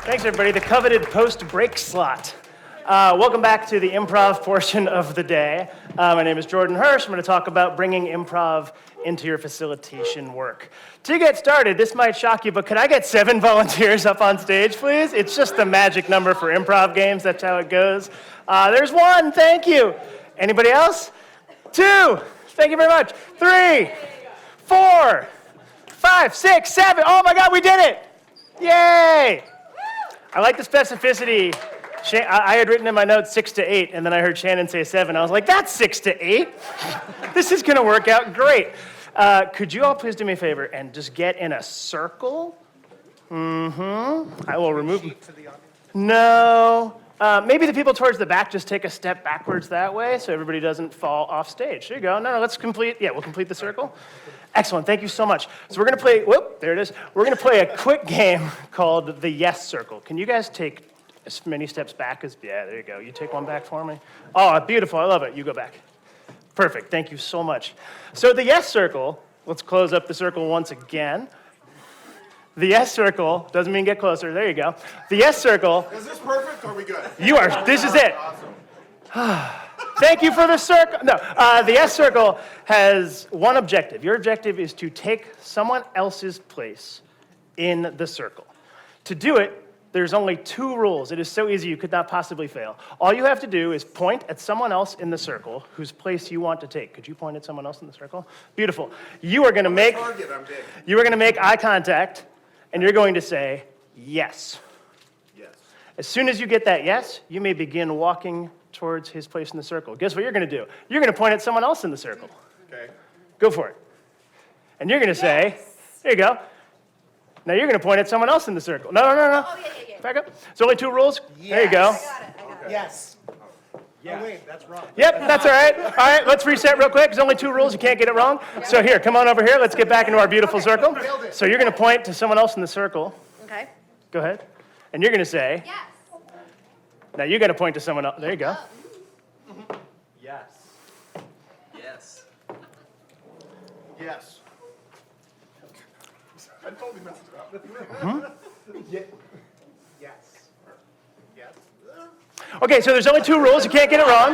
Thanks, everybody. The coveted post-break slot. Welcome back to the improv portion of the day. My name is Jordan Hirsch. I'm going to talk about bringing improv into your facilitation work. To get started, this might shock you, but could I get 7 volunteers up on stage, please? It's just the magic number for improv games. That's how it goes. There's 1. Thank you. Anybody else? 2. Thank you very much. 3, 4, 5, 6, 7. Oh my God, we did it! Yay! I like the specificity. I had written in my notes 6 to 8, and then I heard Shannon say 7. I was like, that's 6 to 8. This is going to work out great. Could you all please do me a favor and just get in a circle? I will remove. No. Maybe the people towards the back just take a step backwards that way so everybody doesn't fall off stage. There you go. No, let's complete. Yeah, we'll complete the circle. Excellent. Thank you so much. So we're going to play. Whoop, there it is. We're going to play a quick game called the Yes Circle. Can you guys take as many steps back as, yeah, there you go. You take one back for me. Oh, beautiful. I love it. You go back. Perfect. Thank you so much. So the Yes Circle, let's close up the circle once again. The Yes Circle doesn't mean get closer. There you go. The Yes Circle. Is this perfect or are we good? You are. This is it. Awesome. Thank you for the circle. No, the Yes Circle has one objective. Your objective is to take someone else's place in the circle. To do it, there's only 2 rules. It is so easy you could not possibly fail. All you have to do is point at someone else in the circle whose place you want to take. Could you point at someone else in the circle? Beautiful. You are going to make eye contact, and you're going to say yes. Yes. As soon as you get that yes, you may begin walking towards his place in the circle. Guess what you're going to do? You're going to point at someone else in the circle. Okay. Go for it. And you're going to say, there you go. Now you're going to point at someone else in the circle. No. Oh, yeah. Back up. There's only 2 rules. Yes. There you go. I got it. Yes. Yeah. Oh, wait, that's wrong. Yep, that's all right. All right, let's reset real quick. There's only 2 rules. You can't get it wrong. So here, come on over here. Let's get back into our beautiful circle. So you're going to point to someone else in the circle. Okay. Go ahead. And you're going to say, Yes. now you're going to point to someone else. There you go. Yes. Yes. Yes. I totally messed it up. Yes. Yes. Okay, so there's only 2 rules. You can't get it wrong.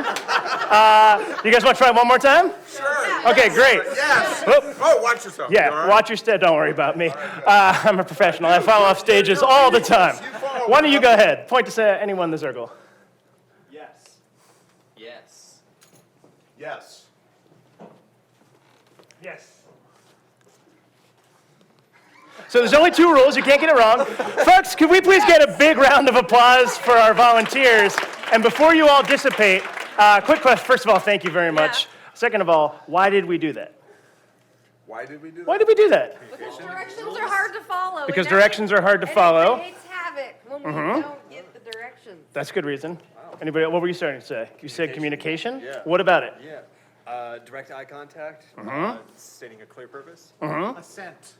You guys want to try it one more time? Sure. Okay, great. Yes. Whoop. Oh, watch yourself. Yeah, You all right? watch your step. Don't worry about me. I'm a professional. I fall off stages all the time. Why don't you go ahead? Point to say anyone in the circle. Yes. Yes. Yes. Yes. So there's only 2 rules. You can't get it wrong. Folks, could we please get a big round of applause for our volunteers? And before you all dissipate, quick question. First of all, thank you very much. Second of all, why did we do that? Why did we do that? Why did we do that? Because directions are hard to follow. Because directions are hard to follow. It creates havoc when we don't get the directions. That's a good reason. Anybody? What were you starting to say? You said communication? Yeah. What about it? Yeah. Direct eye contact. Stating a clear purpose. Assent.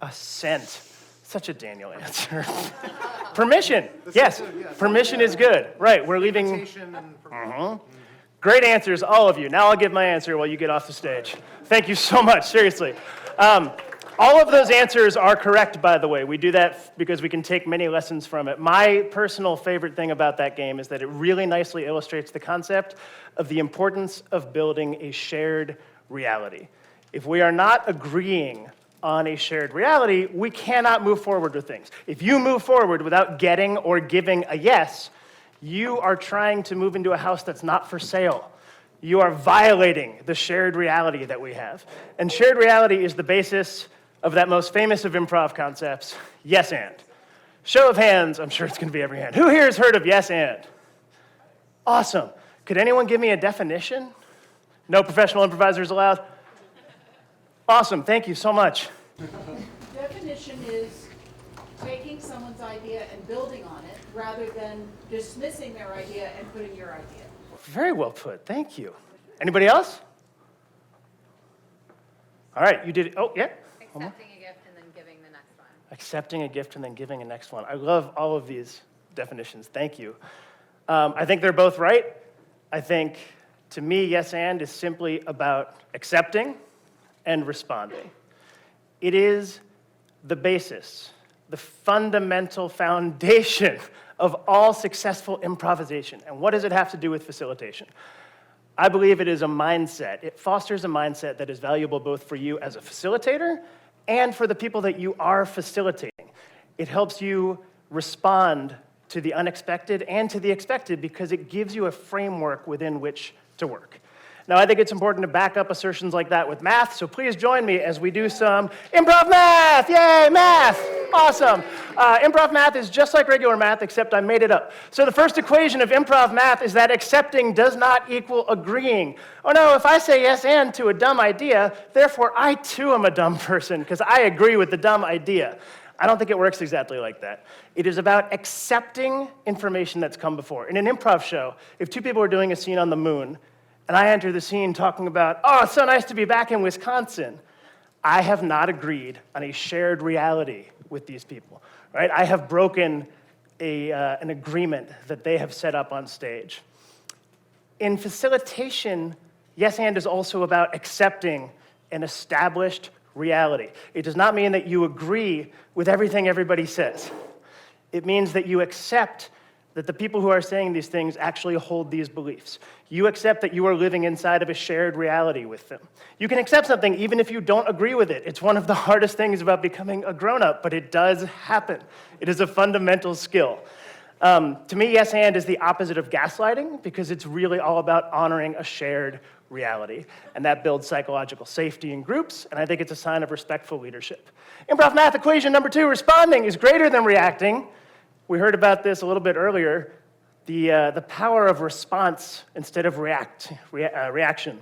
Assent. Such a Daniel answer. Permission. Yes. Permission is good. Right. We're leaving. Invitation and Great answers, all of you. Now I'll give my answer while you get off the stage. Thank you so much. Seriously. All of those answers are correct, by the way. We do that because we can take many lessons from it. My personal favorite thing about that game is that it really nicely illustrates the concept of the importance of building a shared reality. If we are not agreeing on a shared reality, we cannot move forward with things. If you move forward without getting or giving a yes, you are trying to move into a house that's not for sale. You are violating the shared reality that we have. And shared reality is the basis of that most famous of improv concepts, yes and. Show of hands, I'm sure it's going to be every hand. Who here has heard of yes and? Awesome. Could anyone give me a definition? No professional improvisers allowed? Awesome, thank you so much. Definition is taking someone's idea and building on it rather than dismissing their idea and putting your idea. Very well put, thank you. Anybody else? All right, you did, oh, yeah? Accepting a gift and then giving the next one. Accepting a gift and then giving a next one. I love all of these definitions, thank you. I think they're both right. I think, to me, yes and is simply about accepting and responding. It is the basis the fundamental foundation of all successful improvisation. And what does it have to do with facilitation? I believe it is a mindset. It fosters a mindset that is valuable both for you as a facilitator and for the people that you are facilitating. It helps you respond to the unexpected and to the expected because it gives you a framework within which to work. Now, I think it's important to back up assertions like that with math, so please join me as we do some improv math! Yay, math! Awesome. Improv math is just like regular math, except I made it up. So the first equation of improv math is that accepting does not equal agreeing. Oh no, if I say yes and to a dumb idea, therefore I too am a dumb person because I agree with the dumb idea. I don't think it works exactly like that. It is about accepting information that's come before. In an improv show, if two people are doing a scene on the moon, and I enter the scene talking about, oh, it's so nice to be back in Wisconsin, I have not agreed on a shared reality with these people, right? I have broken an agreement that they have set up on stage. In facilitation, yes and is also about accepting an established reality. It does not mean that you agree with everything everybody says. It means that you accept that the people who are saying these things actually hold these beliefs. You accept that you are living inside of a shared reality with them. You can accept something even if you don't agree with it. It's one of the hardest things about becoming a grown-up, but it does happen. It is a fundamental skill. To me, yes and is the opposite of gaslighting because it's really all about honoring a shared reality. And that builds psychological safety in groups, and I think it's a sign of respectful leadership. Improv math equation number 2, responding is greater than reacting. We heard about this a little bit earlier, the power of response instead of reaction.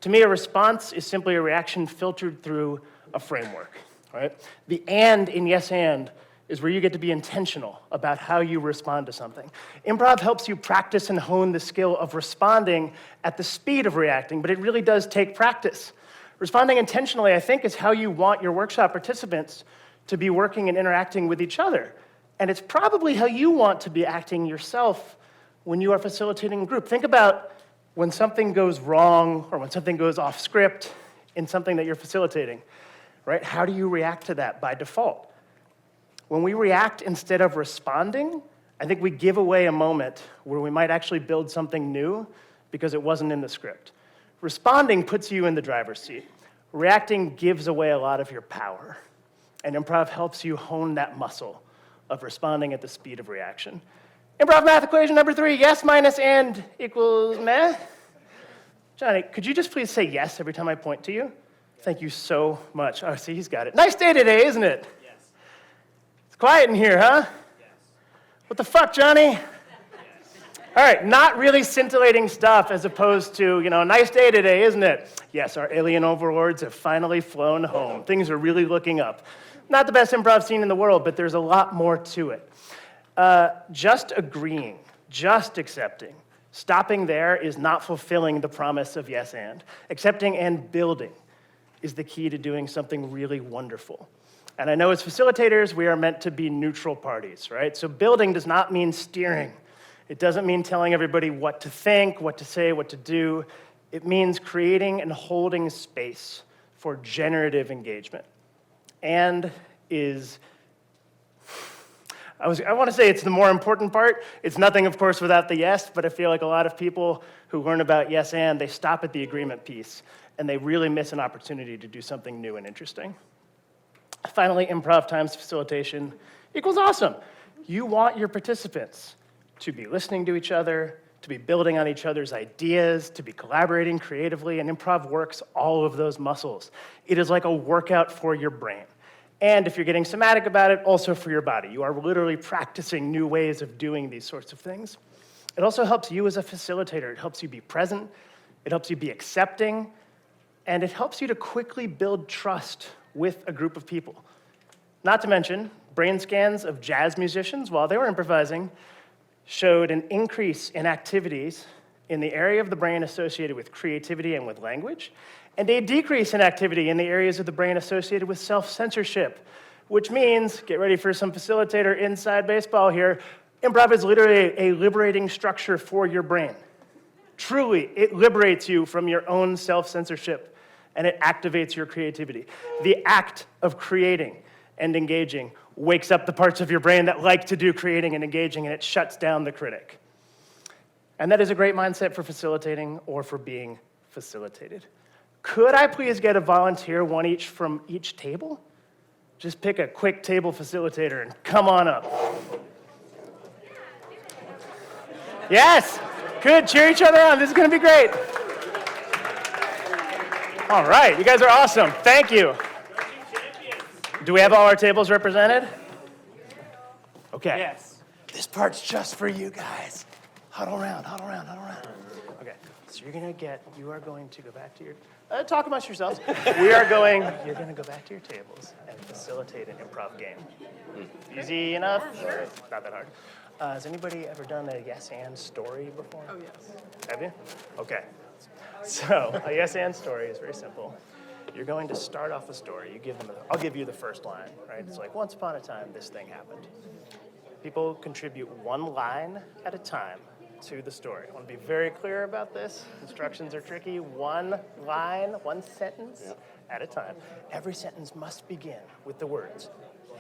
To me, a response is simply a reaction filtered through a framework, right? The and in yes and is where you get to be intentional about how you respond to something. Improv helps you practice and hone the skill of responding at the speed of reacting, but it really does take practice. Responding intentionally, I think, is how you want your workshop participants to be working and interacting with each other. And it's probably how you want to be acting yourself when you are facilitating a group. Think about when something goes wrong or when something goes off script in something that you're facilitating, right? How do you react to that by default? When we react instead of responding, I think we give away a moment where we might actually build something new because it wasn't in the script. Responding puts you in the driver's seat. Reacting gives away a lot of your power. And improv helps you hone that muscle of responding at the speed of reaction. Improv math equation number 3, yes minus and equals meh. Johnny, could you just please say yes every time I point to you? Yes. Thank you so much. Oh, see, he's got it. Nice day today, isn't it? Yes. It's quiet in here, huh? Yes. What the fuck, Johnny? Yes. All right, not really scintillating stuff as opposed to, nice day today, isn't it? Yes, our alien overlords have finally flown home. Things are really looking up. Not the best improv scene in the world, but there's a lot more to it. Just agreeing, just accepting, stopping there is not fulfilling the promise of yes and. Accepting and building is the key to doing something really wonderful. And I know as facilitators, we are meant to be neutral parties, right? So building does not mean steering. It doesn't mean telling everybody what to think, what to say, what to do. It means creating and holding space for generative engagement. And is, I want to say it's the more important part. It's nothing, of course, without the yes, but I feel like a lot of people who learn about yes and, they stop at the agreement piece, and they really miss an opportunity to do something new and interesting. Finally, improv times facilitation equals awesome. You want your participants to be listening to each other, to be building on each other's ideas, to be collaborating creatively, and improv works all of those muscles. It is like a workout for your brain. And if you're getting somatic about it, also for your body. You are literally practicing new ways of doing these sorts of things. It also helps you as a facilitator. It helps you be present, it helps you be accepting, and it helps you to quickly build trust with a group of people. Not to mention, brain scans of jazz musicians while they were improvising showed an increase in activities in the area of the brain associated with creativity and with language, and a decrease in activity in the areas of the brain associated with self-censorship, which means, get ready for some facilitator inside baseball here, improv is literally a liberating structure for your brain. Truly, it liberates you from your own self-censorship, and it activates your creativity. The act of creating and engaging wakes up the parts of your brain that like to do creating and engaging, and it shuts down the critic. And that is a great mindset for facilitating or for being facilitated. Could I please get a volunteer, one each from each table? Just pick a quick table facilitator and come on up. Yes, good, cheer each other on, this is gonna be great. All right, you guys are awesome, thank you. Do we have all our tables represented? Okay. Yes. This part's just for you guys. Huddle around, huddle around, huddle around. Okay, so you are going to go back to your, talk amongst yourselves. You're gonna go back to your tables and facilitate an improv game. Easy enough? Sure. Not that hard. Has anybody ever done a yes and story before? Oh, yes. Have you? Okay. So a yes and story is very simple. You're going to start off a story. I'll give you the first line, right? It's like, once upon a time, this thing happened. People contribute one line at a time to the story. I want to be very clear about this. Instructions are tricky. One line, one sentence at a time. Every sentence must begin with the words,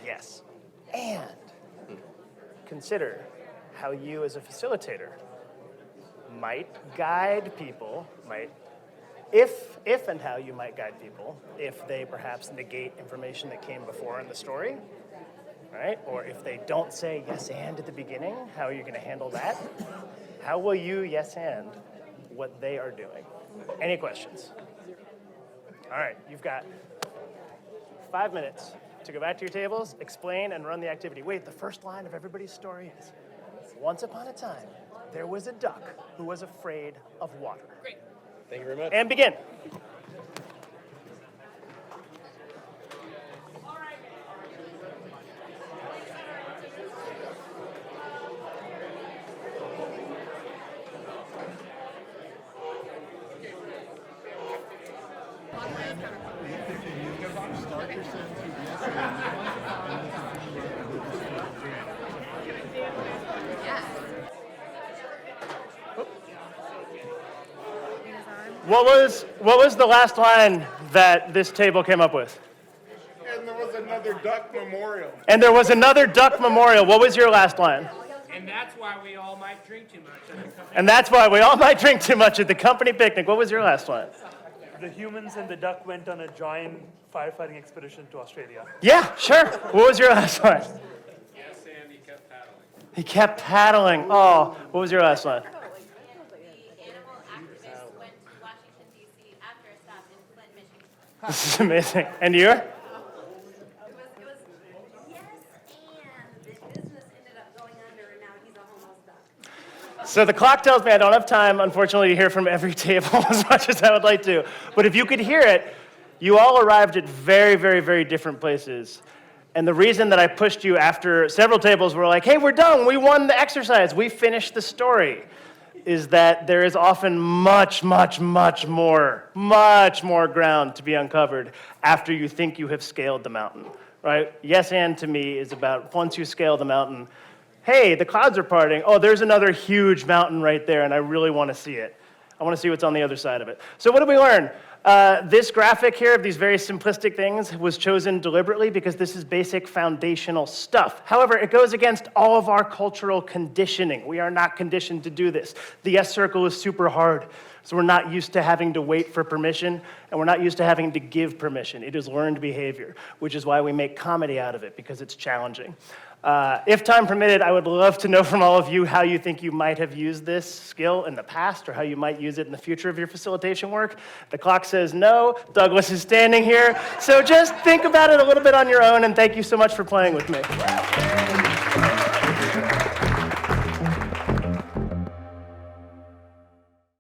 yes, and. Consider how you as a facilitator might guide people, if and how you might guide people, if they perhaps negate information that came before in the story, right? Or if they don't say yes and at the beginning, how are you going to handle that? How will you yes and what they are doing? Any questions? All right, you've got 5 minutes to go back to your tables, explain, and run the activity. Wait, the first line of everybody's story is, once upon a time, there was a duck who was afraid of water. Great. Thank you very much. And begin. What was the last line that this table came up with? And there was another duck memorial. And there was another duck memorial. What was your last line? And that's why we all might drink too much. And that's why we all might drink too much at the company picnic. What was your last line? The humans and the duck went on a joint firefighting expedition to Australia. Yeah, sure. What was your last line? Yes, and he kept paddling. He kept paddling. Oh, what was your last line? The animal activists went to Washington, D.C. after a stop in Flint, Michigan. This is amazing. And you? It was yes, and the business ended up going under, and now he's a homeless duck. So the clock tells me I don't have time, unfortunately, to hear from every table as much as I would like to. But if you could hear it, you all arrived at very, very, very different places. And the reason that I pushed you after several tables were like, hey, we're done. We won the exercise. We finished the story. Is that there is often much, much, much more ground to be uncovered after you think you have scaled the mountain, right? Yes and to me is about once you scale the mountain, hey, the clouds are parting. Oh, there's another huge mountain right there, and I really want to see it. I want to see what's on the other side of it. So what did we learn? This graphic here of these very simplistic things was chosen deliberately because this is basic foundational stuff. However, it goes against all of our cultural conditioning. We are not conditioned to do this. The yes circle is super hard, so we're not used to having to wait for permission, and we're not used to having to give permission. It is learned behavior, which is why we make comedy out of it, because it's challenging. If time permitted, I would love to know from all of you how you think you might have used this skill in the past or how you might use it in the future of your facilitation work. The clock says no. Douglas is standing here. So just think about it a little bit on your own, and thank you so much for playing with me.